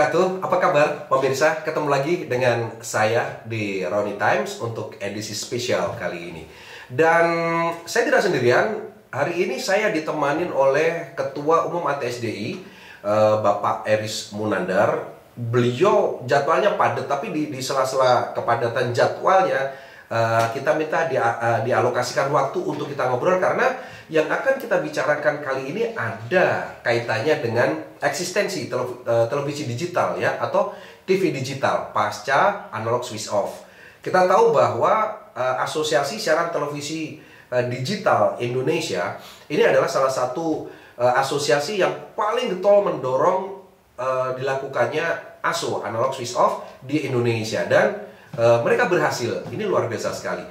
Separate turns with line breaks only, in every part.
wabarakatuh. Apa kabar pemirsa? Ketemu lagi dengan saya di Roni Times untuk edisi spesial kali ini. Dan saya tidak sendirian. Hari ini saya ditemanin oleh Ketua Umum ATSDI, Bapak Eris Munandar. Beliau jadwalnya padat, tapi di sela-sela kepadatan jadwalnya kita minta dialokasikan waktu untuk kita ngobrol, karena yang akan kita bicarakan kali ini ada kaitannya dengan eksistensi televisi digital ya, atau TV digital pasca analog switch off. Kita tahu bahwa Asosiasi Siaran Televisi Digital Indonesia ini adalah salah satu asosiasi yang paling getol mendorong dilakukannya ASO, analog switch off, di Indonesia, dan mereka berhasil. Ini luar biasa sekali.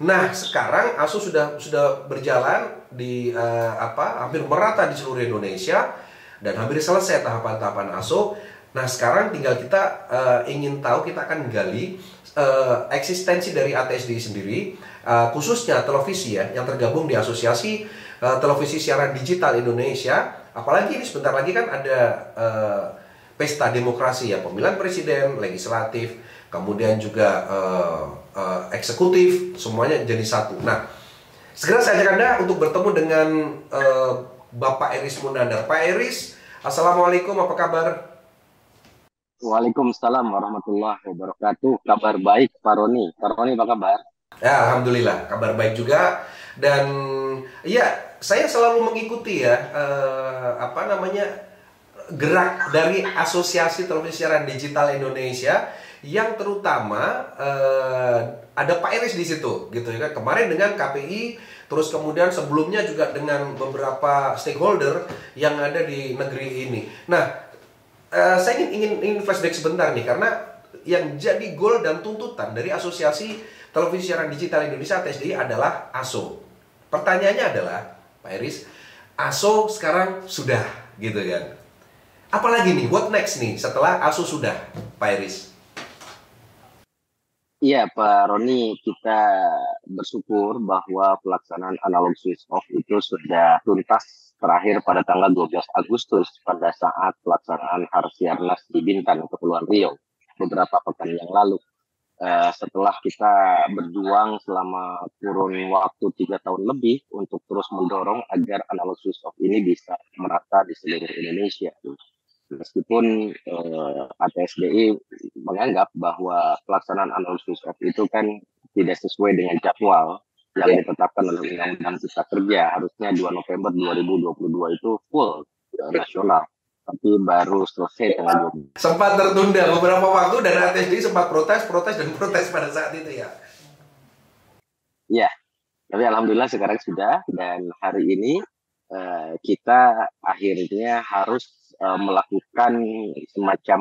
Nah, sekarang ASO sudah berjalan di hampir merata di seluruh Indonesia dan hampir selesai tahapan-tahapan ASO. Nah, sekarang tinggal kita ingin tahu, kita akan gali eksistensi dari ATSDI sendiri, khususnya televisi ya, yang tergabung di Asosiasi Televisi Siaran Digital Indonesia. Apalagi ini sebentar lagi kan ada pesta demokrasi ya, pemilihan presiden, legislatif, kemudian juga eksekutif, semuanya jadi satu. Nah, segera saya ajak Anda untuk bertemu dengan Bapak Eris Munandar. Pak Eris, Assalamualaikum, apa kabar?
Waalaikumsalam warahmatullahi wabarakatuh. Kabar baik, Pak Roni. Pak Roni, apa kabar?
Ya, Alhamdulillah, kabar baik juga. Dan ya, saya selalu mengikuti ya, gerak dari Asosiasi Televisi Siaran Digital Indonesia, yang terutama ada Pak Eris di situ, gitu ya kan. Kemarin dengan KPI, terus kemudian sebelumnya juga dengan beberapa stakeholder yang ada di negeri ini. Nah, saya ingin flashback sebentar nih, karena yang jadi goal dan tuntutan dari Asosiasi Televisi Siaran Digital Indonesia (ATSDI) adalah ASO. Pertanyaannya adalah, Pak Eris, ASO sekarang sudah, gitu kan. Apalagi nih, what next nih setelah ASO sudah, Pak Eris?
Iya, Pak Roni, kita bersyukur bahwa pelaksanaan analog switch off itu sudah tuntas terakhir pada tanggal 12 Agustus pada saat pelaksanaan Harsiarnas di Bintan, Kepulauan Riau, beberapa pekan yang lalu. Setelah kita berjuang selama kurun waktu 3 tahun lebih untuk terus mendorong agar analog switch off ini bisa merata di seluruh Indonesia. Meskipun ATSDI menganggap bahwa pelaksanaan analog switch off itu kan tidak sesuai dengan jadwal yang ditetapkan oleh Undang-Undang Cipta Kerja. Harusnya 2 November 2022 itu full nasional, tapi baru selesai tanggal 20.
Sempat tertunda beberapa waktu dan ATSDI sempat protes pada saat itu ya.
Ya, tapi alhamdulillah sekarang sudah, dan hari ini kita akhirnya harus melakukan semacam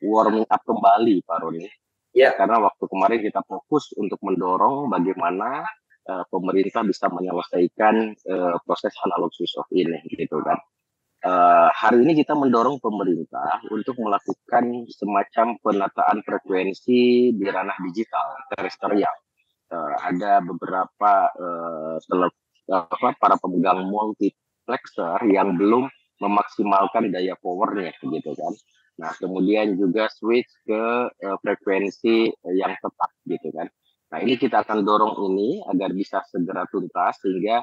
warming up kembali, Pak Roni. Ya, karena waktu kemarin kita fokus untuk mendorong bagaimana pemerintah bisa menyelesaikan proses analog switch off ini, gitu kan. Hari ini kita mendorong pemerintah untuk melakukan semacam penataan frekuensi di ranah digital terestrial. Ada beberapa para pemegang multiplexer yang belum memaksimalkan daya powernya, gitu kan. Nah, kemudian juga switch ke frekuensi yang tetap, gitu kan. Nah, ini kita akan dorong ini agar bisa segera tuntas sehingga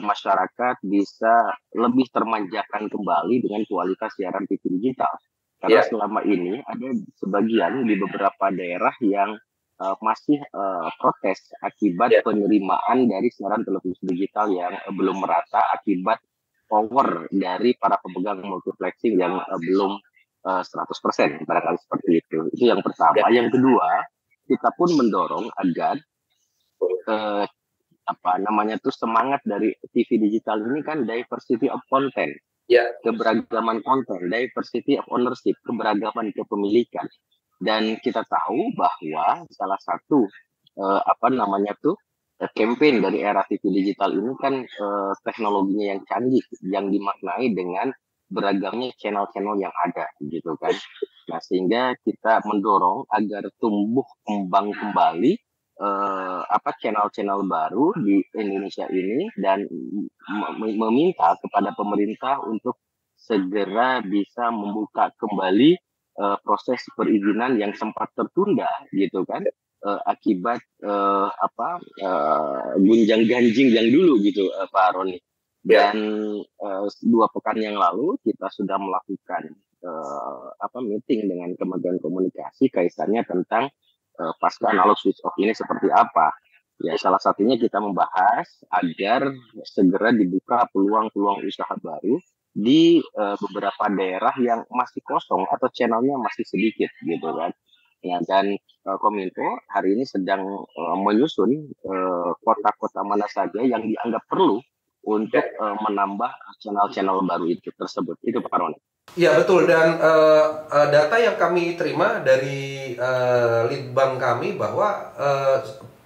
masyarakat bisa lebih termanjakan kembali dengan kualitas siaran TV digital. Karena selama ini ada sebagian di beberapa daerah yang masih protes akibat penerimaan dari siaran televisi digital yang belum merata akibat power dari para pemegang multiplexing yang belum 100%, barangkali seperti itu. Itu yang pertama. Yang kedua, kita pun mendorong agar semangat dari TV digital ini kan diversity of content, keberagaman konten, diversity of ownership, keberagaman kepemilikan. Dan kita tahu bahwa salah satu campaign dari era TV digital ini kan teknologinya yang canggih, yang dimaknai dengan beragamnya channel-channel yang ada, gitu kan. Nah, sehingga kita mendorong agar tumbuh kembang kembali channel-channel baru di Indonesia ini, dan meminta kepada pemerintah untuk segera bisa membuka kembali proses perizinan yang sempat tertunda gitu kan, akibat gunjang-ganjing yang dulu gitu, Pak Roni. Dan 2 pekan yang lalu kita sudah melakukan meeting dengan Kementerian Komunikasi kaitannya tentang pasca analog switch off ini seperti apa. Ya, salah satunya kita membahas agar segera dibuka peluang-peluang usaha baru di beberapa daerah yang masih kosong atau channelnya masih sedikit gitu kan. Ya, dan Kominfo hari ini sedang menyusun kota-kota mana saja yang dianggap perlu untuk menambah channel-channel baru itu tersebut. Itu Pak Roni.
Ya betul, dan data yang kami terima dari Litbang kami bahwa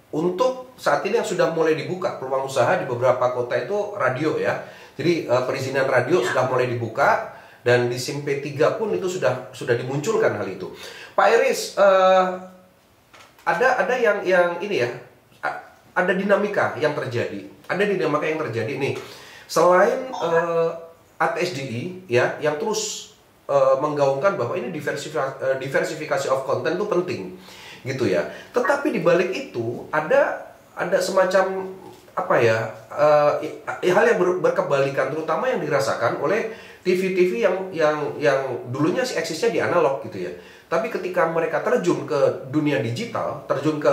untuk saat ini yang sudah mulai dibuka peluang usaha di beberapa kota itu radio ya. Jadi perizinan radio sudah mulai dibuka, dan di SIM P3 pun itu sudah dimunculkan hal itu. Pak Iris, ada yang ini ya, ada dinamika yang terjadi. Ada dinamika yang terjadi nih. Selain ATSDI ya yang terus menggaungkan bahwa ini diversifikasi of content itu penting gitu ya. Tetapi di balik itu ada semacam hal yang berkebalikan, terutama yang dirasakan oleh TV-TV yang dulunya sih eksisnya di analog gitu ya. Tapi ketika mereka terjun ke dunia digital, terjun ke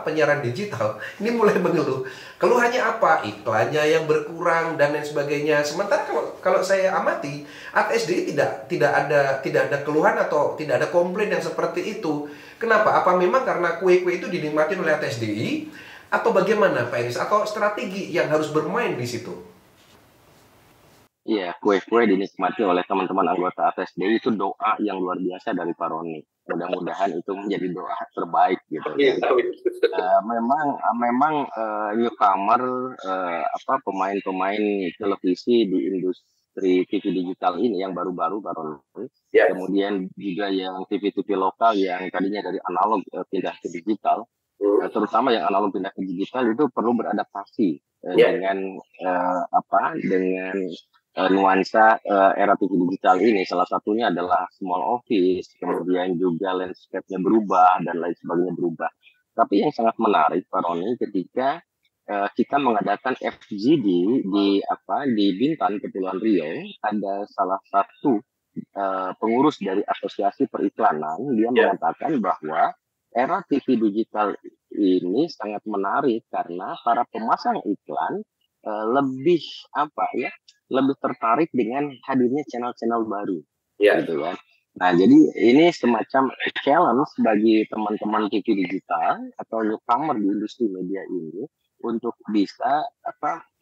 penyiaran digital, ini mulai mengeluh. Keluhannya apa? Iklannya yang berkurang dan lain sebagainya. Sementara kalau saya amati, ATSDI tidak ada keluhan atau tidak ada komplain yang seperti itu. Kenapa? Apa memang karena kue-kue itu dinikmati oleh ATSDI atau bagaimana, Pak Iris? Atau strategi yang harus bermain di situ?
Iya, kue-kue dinikmati oleh teman-teman anggota ATSDI itu doa yang luar biasa dari Pak Roni. Mudah-mudahan itu menjadi doa terbaik gitu. Memang newcomer pemain-pemain televisi di industri TV digital ini yang baru-baru Pak Roni. Kemudian juga yang TV-TV lokal yang tadinya dari analog pindah ke digital. Terutama yang analog pindah ke digital itu perlu beradaptasi dengan nuansa era TV digital ini. Salah satunya adalah small office, kemudian juga landscape-nya berubah dan lain sebagainya berubah. Tapi yang sangat menarik Pak Roni, ketika kita mengadakan FGD di Bintan, Kepulauan Riau, ada salah satu pengurus dari Asosiasi Periklanan, dia mengatakan bahwa era TV digital ini sangat menarik karena para pemasang iklan lebih tertarik dengan hadirnya channel-channel baru, gitu kan. Nah, jadi ini semacam challenge bagi teman-teman TV digital atau newcomer di industri media ini untuk bisa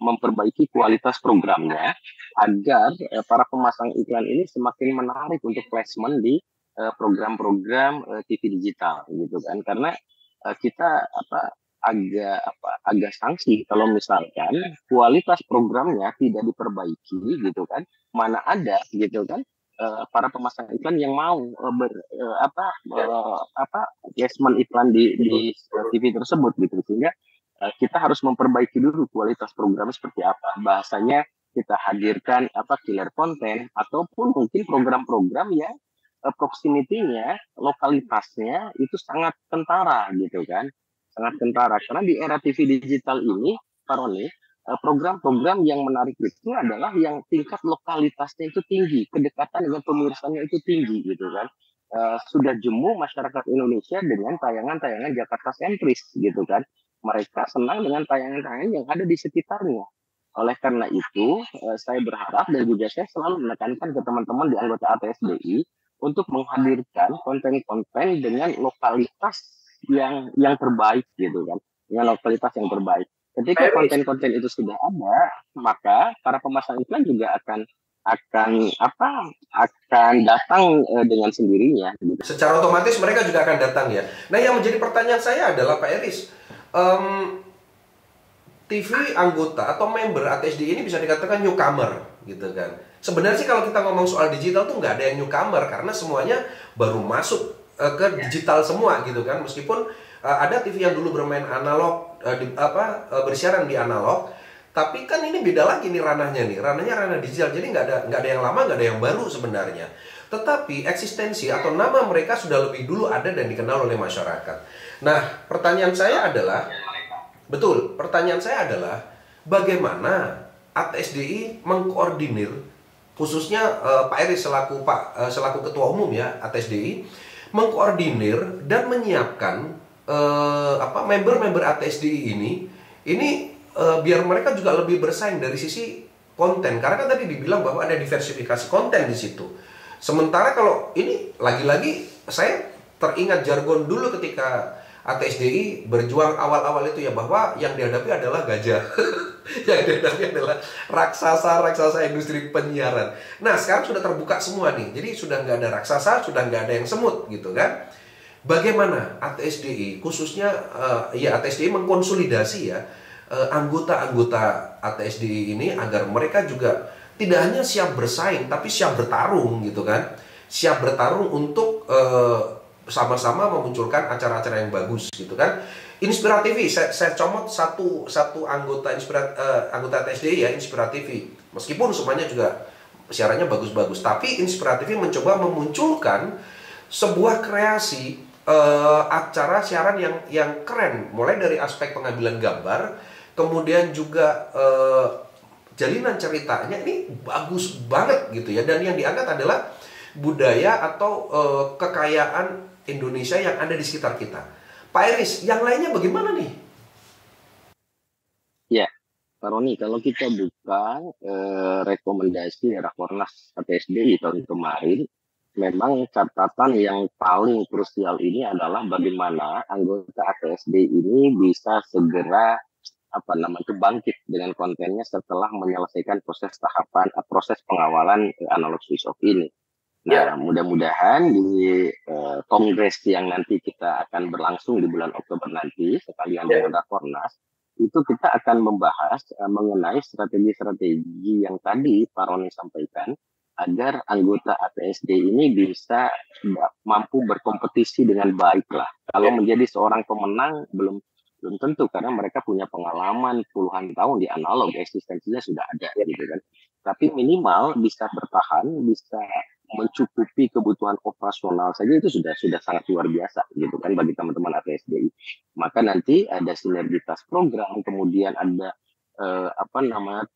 memperbaiki kualitas programnya agar para pemasang iklan ini semakin menarik untuk placement di program-program TV digital, gitu kan. Karena kita agak sanksi kalau misalkan kualitas programnya tidak diperbaiki gitu kan, mana ada gitu kan para pemasang iklan yang mau placement iklan di TV tersebut gitu. Sehingga kita harus memperbaiki dulu kualitas programnya seperti apa, bahasanya kita hadirkan killer konten ataupun mungkin program-program yang proximity-nya, lokalitasnya itu sangat kentara gitu kan. Sangat kentara, karena di era TV digital ini, Pak Roni, program-program yang menarik itu adalah yang tingkat lokalitasnya itu tinggi, kedekatan dengan pemirsanya itu tinggi gitu kan. Sudah jemu masyarakat Indonesia dengan tayangan-tayangan Jakarta sentris gitu kan. Mereka senang dengan tayangan-tayangan yang ada di sekitarnya. Oleh karena itu, saya berharap dan juga saya selalu menekankan ke teman-teman di anggota ATSDI untuk menghadirkan konten-konten dengan lokalitas yang terbaik gitu kan, dengan lokalitas yang terbaik. Ketika konten-konten itu sudah ada, maka para pemasang iklan juga akan datang dengan sendirinya. Gitu.
Secara otomatis mereka juga akan datang ya. Nah, yang menjadi pertanyaan saya adalah Pak Iris, TV anggota atau member ATSDI ini bisa dikatakan newcomer gitu kan. Sebenarnya sih kalau kita ngomong soal digital tuh nggak ada yang newcomer karena semuanya baru masuk ke digital semua gitu kan. Meskipun ada TV yang dulu bermain analog, bersiaran di analog, tapi kan ini beda lagi nih ranahnya ranah digital. Jadi nggak ada yang lama, nggak ada yang baru sebenarnya. tetapi eksistensi atau nama mereka sudah lebih dulu ada dan dikenal oleh masyarakat. Nah, pertanyaan saya adalah, betul, pertanyaan saya adalah bagaimana ATSDI mengkoordinir, khususnya Pak Eris selaku Ketua Umum ya ATSDI, mengkoordinir dan menyiapkan member-member ATSDI ini biar mereka juga lebih bersaing dari sisi konten, karena kan tadi dibilang bahwa ada diversifikasi konten di situ. Sementara kalau ini lagi-lagi saya teringat jargon dulu ketika ATSDI berjuang awal-awal itu ya, bahwa yang dihadapi adalah gajah. Yang dihadapi adalah raksasa industri penyiaran. Nah, sekarang sudah terbuka semua nih. Jadi sudah nggak ada raksasa, sudah nggak ada yang semut gitu kan. Bagaimana ATSDI khususnya ATSDI mengkonsolidasi ya anggota-anggota ATSDI ini agar mereka juga tidak hanya siap bersaing, tapi siap bertarung gitu kan. Siap bertarung untuk sama-sama memunculkan acara-acara yang bagus gitu kan. Inspira TV, saya comot satu anggota anggota ATSDI ya, Inspira TV. Meskipun semuanya juga siarannya bagus-bagus, tapi Inspira TV mencoba memunculkan sebuah kreasi acara siaran yang keren, mulai dari aspek pengambilan gambar, kemudian juga jalinan ceritanya ini bagus banget gitu ya, dan yang diangkat adalah budaya atau kekayaan Indonesia yang ada di sekitar kita. Pak Iris, yang lainnya bagaimana nih?
Ya, Pak Roni, kalau kita buka rekomendasi Rakornas ATSDI tahun kemarin, memang catatan yang paling krusial ini adalah bagaimana anggota ATSDI ini bisa segera bangkit dengan kontennya setelah menyelesaikan proses pengawalan analog switch off ini. Nah, mudah-mudahan di kongres yang nanti kita akan berlangsung di bulan Oktober nanti, sekalian dengan Rakornas, itu kita akan membahas mengenai strategi-strategi yang tadi Pak Roni sampaikan, agar anggota ATSDI ini bisa mampu berkompetisi dengan baik lah. Kalau menjadi seorang pemenang belum tentu, karena mereka punya pengalaman puluhan tahun di analog, eksistensinya sudah ada gitu kan. Tapi minimal bisa bertahan, bisa mencukupi kebutuhan operasional saja, itu sudah sangat luar biasa gitu kan bagi teman-teman ATSDI. Maka nanti ada sinergitas program, kemudian ada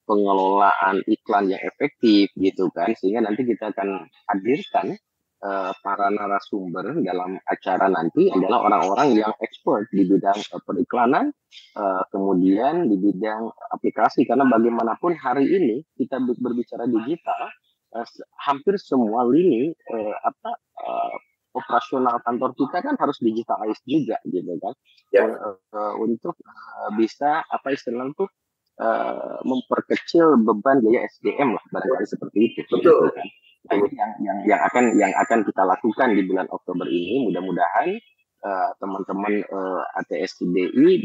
pengelolaan iklan yang efektif gitu kan, sehingga nanti kita akan hadirkan para narasumber dalam acara nanti adalah orang-orang yang expert di bidang periklanan, kemudian di bidang aplikasi, karena bagaimanapun hari ini kita berbicara digital, hampir semua lini operasional kantor kita kan harus digitalize juga gitu kan, untuk bisa memperkecil beban biaya SDM lah, barangkali seperti itu.
Betul.
Gitu kan. Nah, ini yang akan kita lakukan di bulan Oktober ini. Mudah-mudahan teman-teman ATSDI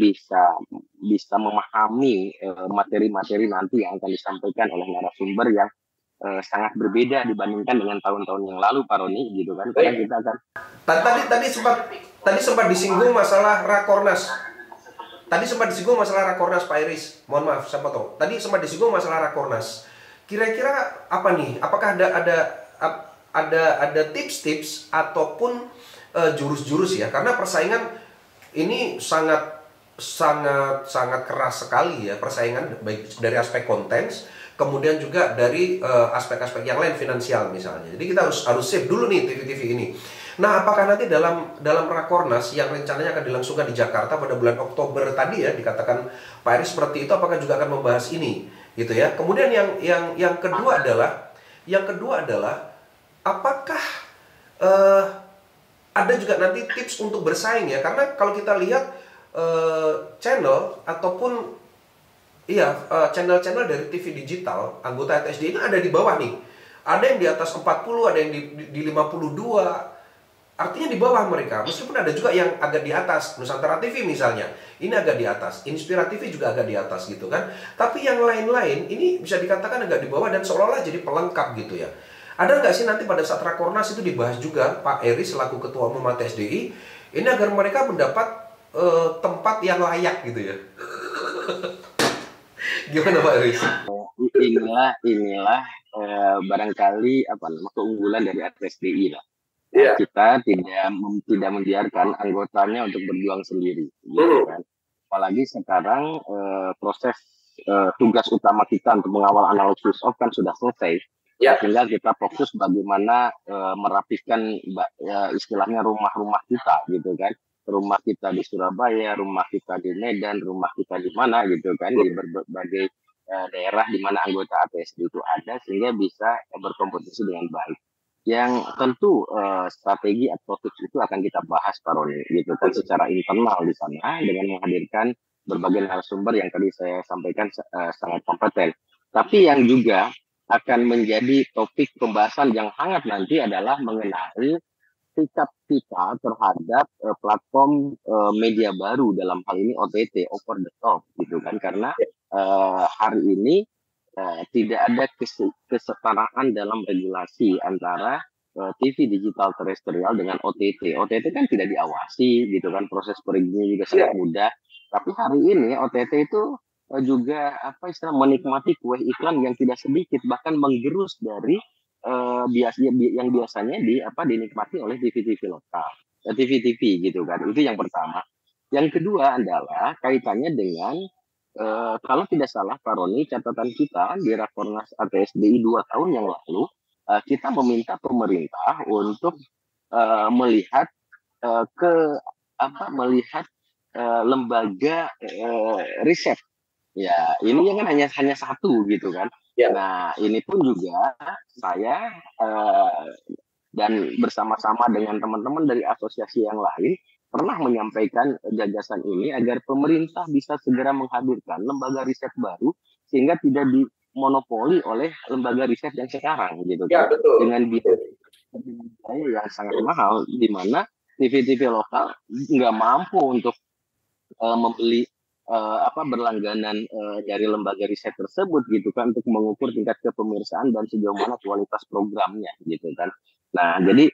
bisa memahami materi-materi nanti yang akan disampaikan oleh narasumber yang sangat berbeda dibandingkan dengan tahun-tahun yang lalu, Pak Roni, gitu kan. Karena kita akan
tadi sempat disinggung masalah Rakornas. Tadi sempat disinggung masalah Rakornas, Pak Iris. Mohon maaf, saya potong. Tadi sempat disinggung masalah Rakornas. Kira-kira apa nih? Apakah ada tips-tips ataupun jurus-jurus ya? Karena persaingan ini sangat keras sekali ya, persaingan baik dari aspek konten, kemudian juga dari aspek-aspek yang lain, finansial misalnya. Jadi kita harus save dulu nih TV-TV ini. Nah, apakah nanti dalam Rakornas yang rencananya akan dilangsungkan di Jakarta pada bulan Oktober tadi ya, dikatakan Pak Iris seperti itu, apakah juga akan membahas ini gitu ya? Kemudian yang kedua adalah apakah ada juga nanti tips untuk bersaing ya? Karena kalau kita lihat channel ataupun channel-channel dari TV digital anggota ATSDI ini ada di bawah nih. Ada yang di atas 40, ada yang di 52. Artinya di bawah mereka. Meskipun ada juga yang agak di atas. Nusantara TV misalnya, ini agak di atas. Inspira TV juga agak di atas gitu kan. Tapi yang lain-lain ini bisa dikatakan agak di bawah dan seolah-olah jadi pelengkap gitu ya. Ada nggak sih nanti pada saat Rakornas itu dibahas juga Pak Eri selaku Ketua Umum ATSDI ini agar mereka mendapat tempat yang layak gitu ya? Gimana Pak Eri?
Inilah barangkali apa namanya keunggulan dari ATSDI lah.
Iya.
Kita tidak membiarkan anggotanya untuk berjuang sendiri, gitu kan. Apalagi sekarang proses tugas utama kita untuk mengawal analog switch off kan sudah selesai.
Ya.
Tinggal kita fokus bagaimana merapikan istilahnya rumah-rumah kita, gitu kan. Rumah kita di Surabaya, rumah kita di Medan, rumah kita di mana, gitu kan, di berbagai daerah di mana anggota ATSD itu ada, sehingga bisa berkompetisi dengan baik. Yang tentu strategi atau tips itu akan kita bahas Pak Roni, gitu kan, secara internal di sana dengan menghadirkan berbagai narasumber yang tadi saya sampaikan sangat kompeten. Tapi yang juga akan menjadi topik pembahasan yang hangat nanti adalah mengenai sikap kita terhadap platform media baru, dalam hal ini OTT, over the top, gitu kan, karena hari ini tidak ada kesetaraan dalam regulasi antara TV digital terestrial dengan OTT. OTT kan tidak diawasi, gitu kan, proses perizinannya juga sangat mudah. Tapi hari ini OTT itu juga apa istilah menikmati kue iklan yang tidak sedikit, bahkan menggerus dari yang biasanya dinikmati oleh TV-TV lokal, TV-TV, gitu kan. Itu yang pertama. Yang kedua adalah kaitannya dengan kalau tidak salah Pak Roni, catatan kita di Rakornas ATSDI 2 tahun yang lalu, kita meminta pemerintah untuk melihat melihat lembaga riset. Ya, ini kan hanya satu, gitu kan.
Ya.
Nah, ini pun juga saya dan bersama-sama dengan teman-teman dari asosiasi yang lain pernah menyampaikan gagasan ini agar pemerintah bisa segera menghadirkan lembaga riset baru sehingga tidak dimonopoli oleh lembaga riset yang sekarang, gitu kan.
Ya, betul.
Dengan biaya yang sangat mahal, di mana TV-TV lokal nggak mampu untuk membeli berlangganan dari lembaga riset tersebut, gitu kan, untuk mengukur tingkat kepemirsaan dan sejauh mana kualitas programnya, gitu kan. Nah, jadi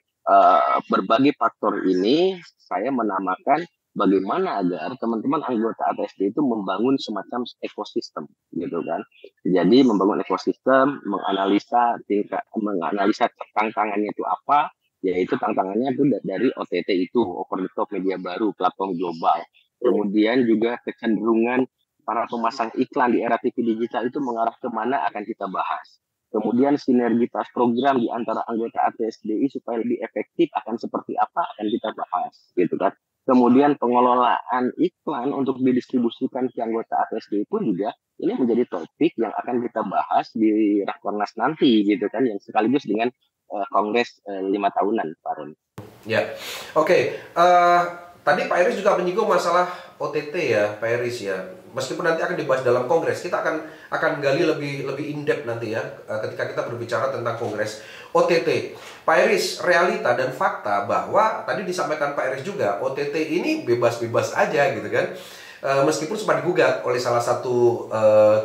berbagai faktor ini saya menamakan bagaimana agar teman-teman anggota ATSD itu membangun semacam ekosistem, gitu kan. Jadi membangun ekosistem, menganalisa tantangannya itu apa, yaitu tantangannya itu dari OTT itu, over the top media baru, platform global. Kemudian juga kecenderungan para pemasang iklan di era TV digital itu mengarah kemana akan kita bahas. Kemudian sinergitas program di antara anggota ATSDI supaya lebih efektif akan seperti apa akan kita bahas, gitu kan. Kemudian pengelolaan iklan untuk didistribusikan ke anggota ATSDI pun juga ini menjadi topik yang akan kita bahas di Rakornas nanti, gitu kan, yang sekaligus dengan Kongres 5 tahunan, Pak Ron.
Ya, oke. Tadi Pak Iris juga menyinggung masalah OTT ya, Pak Iris ya. Meskipun nanti akan dibahas dalam kongres, kita akan gali lebih in-depth nanti ya, ketika kita berbicara tentang kongres OTT. Pak Iris, realita dan fakta bahwa tadi disampaikan Pak Iris juga, OTT ini bebas-bebas aja, gitu kan. Meskipun sempat digugat oleh salah satu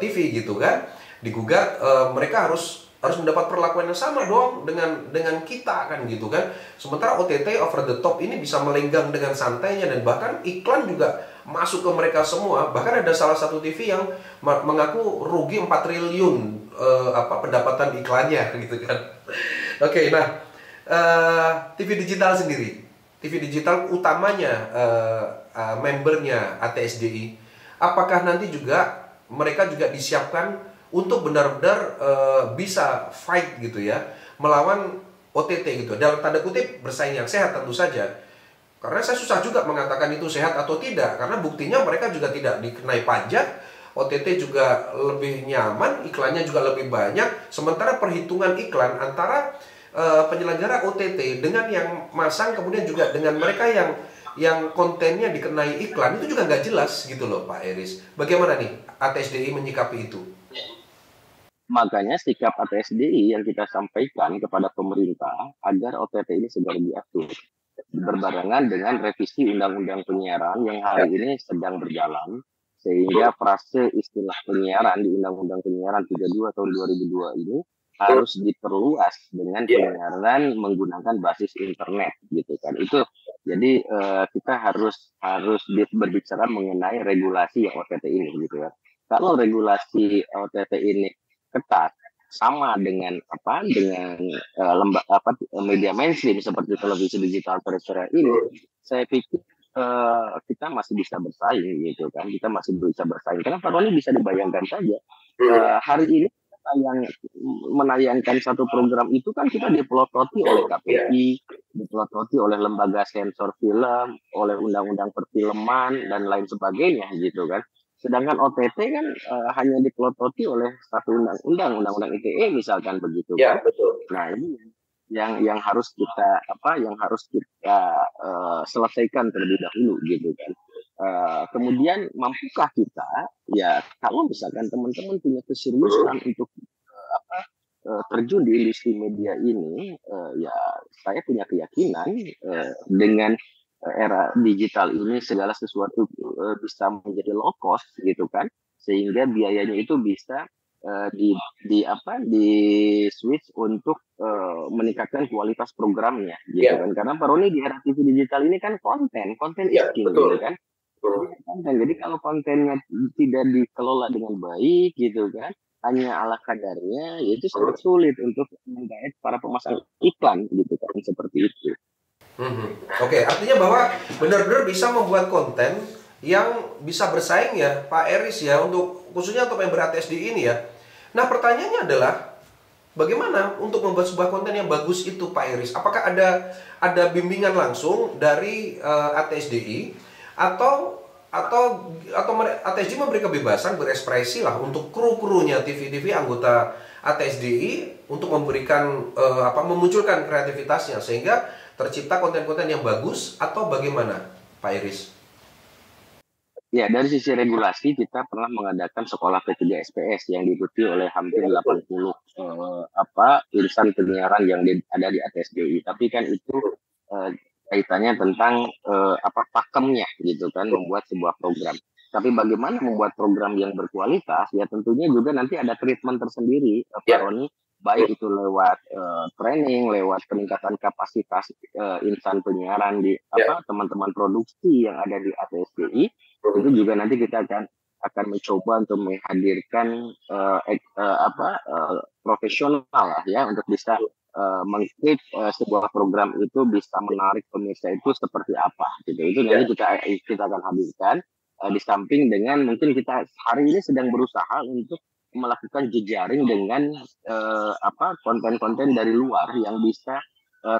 TV, gitu kan, digugat, mereka harus mendapat perlakuan yang sama dong dengan kita, kan, gitu kan. Sementara OTT over the top ini bisa melenggang dengan santainya, dan bahkan iklan juga masuk ke mereka semua. Bahkan ada salah satu TV yang mengaku rugi 4 triliun pendapatan iklannya, gitu kan. Oke, nah TV digital sendiri, TV digital utamanya membernya ATSDI, apakah nanti juga mereka juga disiapkan untuk benar-benar bisa fight, gitu ya, melawan OTT, gitu, dalam tanda kutip bersaing yang sehat tentu saja. Karena saya susah juga mengatakan itu sehat atau tidak, karena buktinya mereka juga tidak dikenai pajak, OTT juga lebih nyaman, iklannya juga lebih banyak, sementara perhitungan iklan antara penyelenggara OTT dengan yang masang, kemudian juga dengan mereka yang kontennya dikenai iklan, itu juga nggak jelas, gitu loh Pak Iris. Bagaimana nih ATSDI menyikapi itu?
Makanya sikap ATSDI yang kita sampaikan kepada pemerintah agar OTT ini segera diatur berbarengan dengan revisi Undang-Undang Penyiaran yang hari ini sedang berjalan, sehingga frase istilah penyiaran di Undang-Undang Penyiaran 32 tahun 2002 ini harus diperluas dengan penyiaran menggunakan basis internet, gitu kan. Itu jadi kita harus berbicara mengenai regulasi yang OTT ini, gitu ya. Kalau regulasi OTT ini ketat, sama dengan media mainstream seperti televisi digital terrestrial ini, saya pikir kita masih bisa bersaing gitu kan, kita masih bisa bersaing karena Pak Roni bisa dibayangkan saja hari ini yang menayangkan satu program itu kan kita dipelototi oleh KPI, dipelototi oleh lembaga sensor film, oleh undang-undang perfilman dan lain sebagainya gitu kan. Sedangkan OTT kan hanya dipelototi oleh satu undang-undang ITE misalkan begitu kan.
betul.
Nah, ini yang harus kita selesaikan terlebih dahulu gitu kan. Kemudian mampukah kita ya kalau misalkan teman-teman punya keseriusan untuk terjun di industri media ini, ya saya punya keyakinan dengan era digital ini segala sesuatu bisa menjadi low cost gitu kan, sehingga biayanya itu bisa di switch untuk meningkatkan kualitas programnya gitu kan, karena Pak Roni di era TV digital ini kan konten is king gitu kan. Jadi kalau kontennya tidak dikelola dengan baik gitu kan, hanya ala kadarnya, ya itu sangat sulit untuk menggait para pemasang iklan gitu kan, seperti itu.
Oke, artinya bahwa benar-benar bisa membuat konten yang bisa bersaing ya Pak Eris ya, untuk khususnya untuk member ATSD ini ya. Nah pertanyaannya adalah bagaimana untuk membuat sebuah konten yang bagus itu Pak Eris? Apakah ada bimbingan langsung dari ATSDI atau ATSDI memberi kebebasan berekspresi lah untuk kru-krunya TV-TV anggota ATSDI untuk memberikan memunculkan kreativitasnya sehingga tercipta konten-konten yang bagus, atau bagaimana Pak Iris?
Ya, dari sisi regulasi kita pernah mengadakan sekolah P3 SPS yang diikuti oleh hampir 80 insan penyiaran yang ada di ATSDI. Tapi kan itu kaitannya tentang pakemnya gitu kan, membuat sebuah program. Tapi bagaimana membuat program yang berkualitas, ya tentunya juga nanti ada treatment tersendiri, Pak Roni, baik itu lewat training, lewat peningkatan kapasitas insan penyiaran di teman-teman produksi yang ada di ATSDI. Itu juga nanti kita akan mencoba untuk menghadirkan profesional lah ya, untuk bisa mengklik sebuah program itu bisa menarik pemirsa itu seperti apa gitu. Itu nanti kita akan hadirkan di samping dengan mungkin kita hari ini sedang berusaha untuk melakukan jejaring dengan konten-konten dari luar yang bisa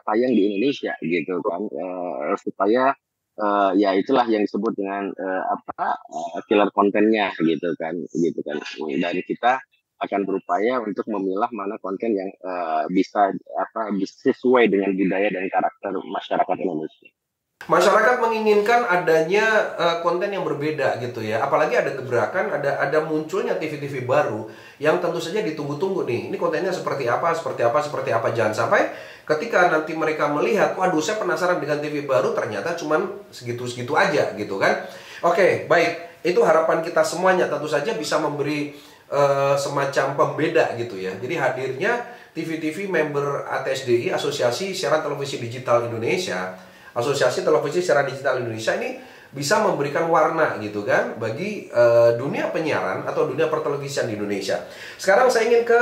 tayang di Indonesia gitu kan, supaya ya itulah yang disebut dengan killer kontennya gitu kan. Dan kita akan berupaya untuk memilah mana konten yang bisa sesuai dengan budaya dan karakter masyarakat Indonesia.
Masyarakat menginginkan adanya konten yang berbeda gitu ya. Apalagi ada gebrakan, ada munculnya TV-TV baru yang tentu saja ditunggu-tunggu nih. Ini kontennya seperti apa. Jangan sampai ketika nanti mereka melihat, waduh saya penasaran dengan TV baru, ternyata cuman segitu-segitu aja gitu kan. Oke, baik. Itu harapan kita semuanya, tentu saja bisa memberi semacam pembeda gitu ya. Jadi hadirnya TV-TV member ATSDI, Asosiasi Siaran Televisi Digital Indonesia, Asosiasi Televisi Siaran Digital Indonesia ini bisa memberikan warna gitu kan bagi dunia penyiaran atau dunia pertelevisian di Indonesia. Sekarang saya ingin ke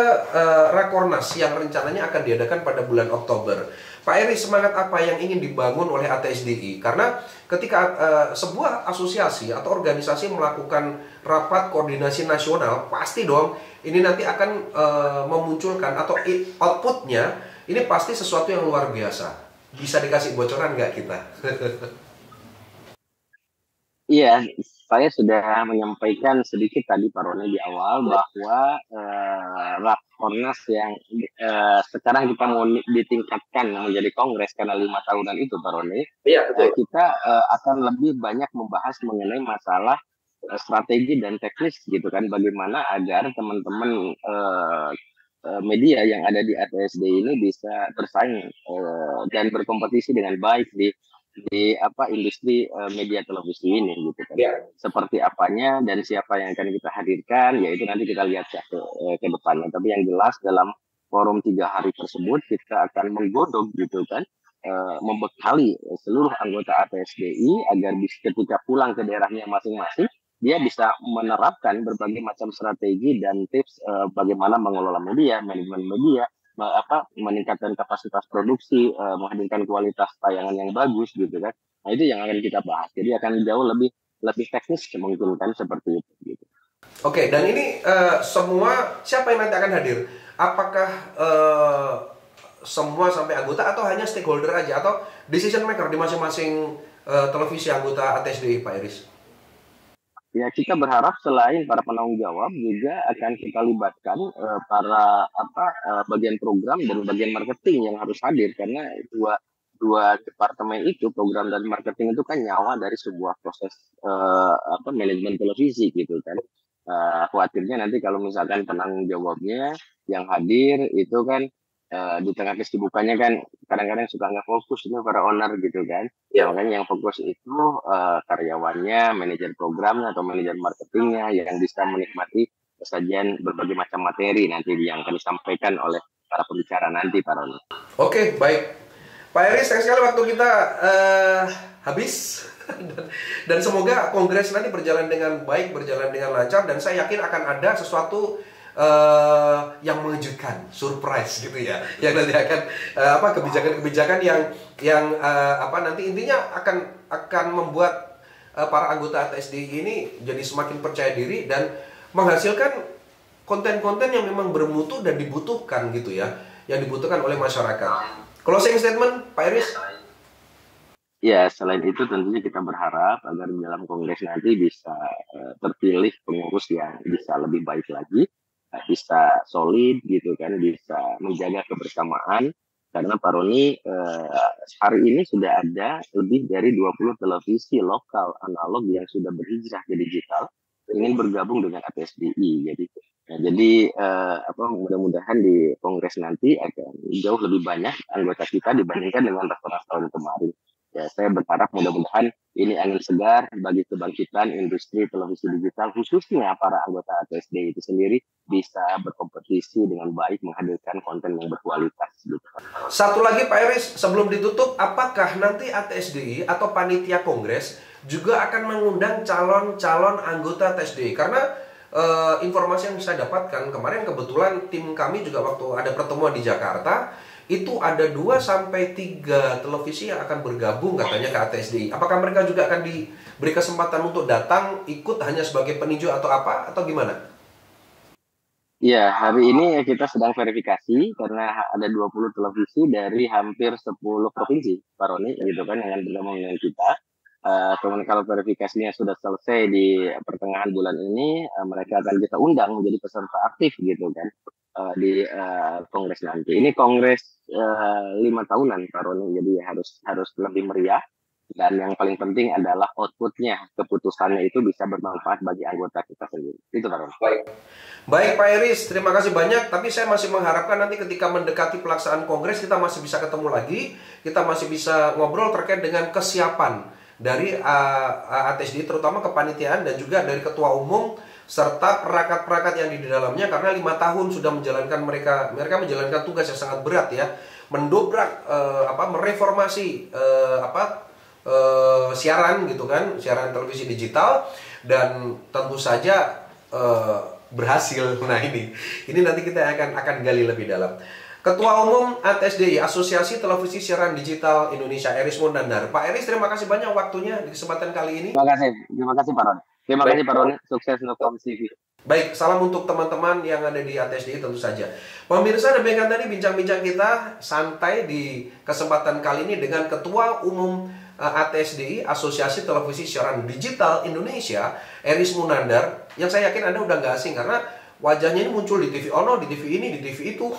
Rakornas yang rencananya akan diadakan pada bulan Oktober. Pak Eri, semangat apa yang ingin dibangun oleh ATSDI? Karena ketika sebuah asosiasi atau organisasi melakukan rapat koordinasi nasional, pasti dong ini nanti akan memunculkan atau outputnya ini pasti sesuatu yang luar biasa. Bisa dikasih bocoran nggak kita?
Iya, saya sudah menyampaikan sedikit tadi Pak Roni di awal bahwa Rakornas yang sekarang kita mau ditingkatkan menjadi kongres karena 5 tahunan itu Pak Roni, kita akan lebih banyak membahas mengenai masalah strategi dan teknis gitu kan, bagaimana agar teman-teman media yang ada di ATSD ini bisa bersaing dan berkompetisi dengan baik di industri media televisi ini gitu kan. Seperti apanya dan siapa yang akan kita hadirkan, yaitu nanti kita lihat ke depannya. Tapi yang jelas dalam forum 3 hari tersebut kita akan menggodok gitu kan, membekali seluruh anggota ATSDI agar ketika pulang ke daerahnya masing-masing dia bisa menerapkan berbagai macam strategi dan tips bagaimana mengelola media, manajemen media, meningkatkan kapasitas produksi, menghadirkan kualitas tayangan yang bagus gitu kan. Nah itu yang akan kita bahas. Jadi akan jauh lebih lebih teknis mungkin kan seperti itu. Gitu.
Oke, dan ini semua siapa yang nanti akan hadir? Apakah semua sampai anggota atau hanya stakeholder aja atau decision maker di masing-masing televisi anggota ATSDI, Pak Iris?
Ya kita berharap selain para penanggung jawab juga akan kita libatkan para bagian program dan bagian marketing yang harus hadir karena dua departemen itu program dan marketing itu kan nyawa dari sebuah proses manajemen televisi gitu kan. Khawatirnya nanti kalau misalkan penanggung jawabnya yang hadir itu kan di tengah kesibukannya kan kadang-kadang suka nggak fokus itu para owner gitu kan. Ya makanya yang fokus itu karyawannya, manajer programnya atau manajer marketingnya yang bisa menikmati sajian berbagai macam materi nanti yang akan disampaikan oleh para pembicara nanti para owner.
Oke, baik. Pak Iris, sayang sekali waktu kita habis. Dan semoga kongres nanti berjalan dengan baik, berjalan dengan lancar, dan saya yakin akan ada sesuatu yang mengejutkan, surprise gitu ya, yang nanti akan kebijakan-kebijakan yang nanti intinya akan membuat para anggota ATSDI ini jadi semakin percaya diri dan menghasilkan konten-konten yang memang bermutu dan dibutuhkan gitu ya, yang dibutuhkan oleh masyarakat. Closing statement, Pak Iris?
Ya, selain itu tentunya kita berharap agar dalam kongres nanti bisa terpilih pengurus yang bisa lebih baik lagi, bisa solid gitu kan, bisa menjaga kebersamaan. Karena Pak Roni hari ini sudah ada lebih dari 20 televisi lokal analog yang sudah berhijrah ke digital ingin bergabung dengan ATSDI. Jadi mudah-mudahan di kongres nanti akan jauh lebih banyak anggota kita dibandingkan dengan tahun kemarin. Ya, saya berharap mudah-mudahan ini angin segar bagi kebangkitan industri televisi digital, khususnya para anggota ATSDI itu sendiri bisa berkompetisi dengan baik menghadirkan konten yang berkualitas. Gitu.
Satu lagi Pak Iris, sebelum ditutup, apakah nanti ATSDI atau panitia kongres juga akan mengundang calon-calon anggota ATSDI? Karena informasi yang saya dapatkan kemarin, kebetulan tim kami juga waktu ada pertemuan di Jakarta, itu ada 2-3 televisi yang akan bergabung katanya ke ATSDI. Apakah mereka juga akan diberi kesempatan untuk datang ikut hanya sebagai peninjau atau apa, atau gimana?
Ya, hari ini kita sedang verifikasi karena ada 20 televisi dari hampir 10 provinsi, Pak Roni, gitu kan, yang bergabung dengan kita. Kemudian kalau verifikasinya sudah selesai di pertengahan bulan ini, mereka akan kita undang menjadi peserta aktif gitu kan di kongres nanti. Ini kongres 5 tahunan Pak Roni, jadi harus lebih meriah. Dan yang paling penting adalah outputnya, keputusannya itu bisa bermanfaat bagi anggota kita sendiri. Itu Pak Roni.
Baik Pak Iris, terima kasih banyak. Tapi saya masih mengharapkan nanti ketika mendekati pelaksanaan kongres kita masih bisa ketemu lagi, kita masih bisa ngobrol terkait dengan kesiapan dari ATSDI, terutama kepanitiaan dan juga dari ketua umum serta perangkat-perangkat yang di dalamnya, karena 5 tahun sudah menjalankan mereka menjalankan tugas yang sangat berat ya, mendobrak mereformasi siaran gitu kan, siaran televisi digital, dan tentu saja berhasil. Nah ini nanti kita akan gali lebih dalam. Ketua Umum ATSDI, Asosiasi Televisi Siaran Digital Indonesia, Iris Munandar. Pak Iris, terima kasih banyak waktunya di kesempatan kali ini.
Terima kasih Pak Ron. Terima kasih Pak Ron, sukses untuk Kompas TV.
Baik, salam untuk teman-teman yang ada di ATSDI tentu saja. Pemirsa, demikian tadi bincang-bincang kita santai di kesempatan kali ini dengan Ketua Umum ATSDI, Asosiasi Televisi Siaran Digital Indonesia, Iris Munandar, yang saya yakin Anda udah nggak asing karena wajahnya ini muncul di TV Ono, di TV ini, di TV itu.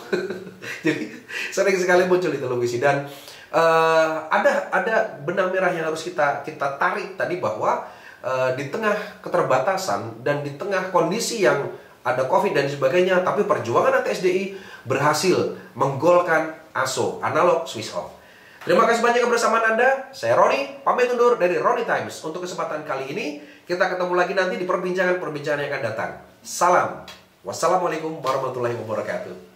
Jadi sering sekali muncul di televisi. Dan ada benang merah yang harus kita tarik tadi, bahwa di tengah keterbatasan dan di tengah kondisi yang ada COVID dan sebagainya, tapi perjuangan ATSDI berhasil menggolkan ASO, analog switch off. Terima kasih banyak kebersamaan Anda. Saya Roni, pamit undur dari Roni Times. Untuk kesempatan kali ini, kita ketemu lagi nanti di perbincangan-perbincangan yang akan datang. Salam. Wassalamualaikum warahmatullahi wabarakatuh.